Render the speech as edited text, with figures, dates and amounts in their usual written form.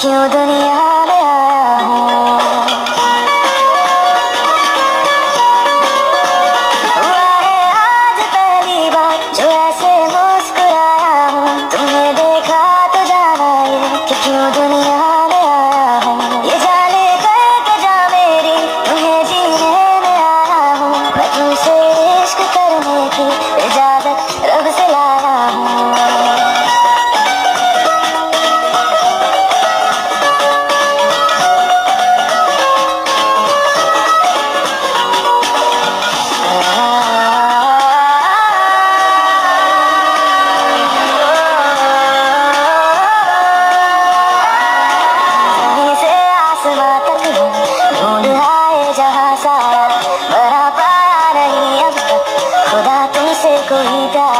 क्यों दुनिया में आया हूँ। हुआ है आज पहली बार जो ऐसे मुस्कुराया हूँ। तुम्हें देखा तो जाना ये कि क्यों दुनिया में आया हूँ। ये जाने कर जा मेरी तुम्हें जीने में आया हूँ। मैं तुमसे इश्क करने की इजाजत रब से लाया हूँ। ढूंढ आए जहाँ सारा, बना पाया नहीं अब तक खुदा तुमसे कोई प्यार।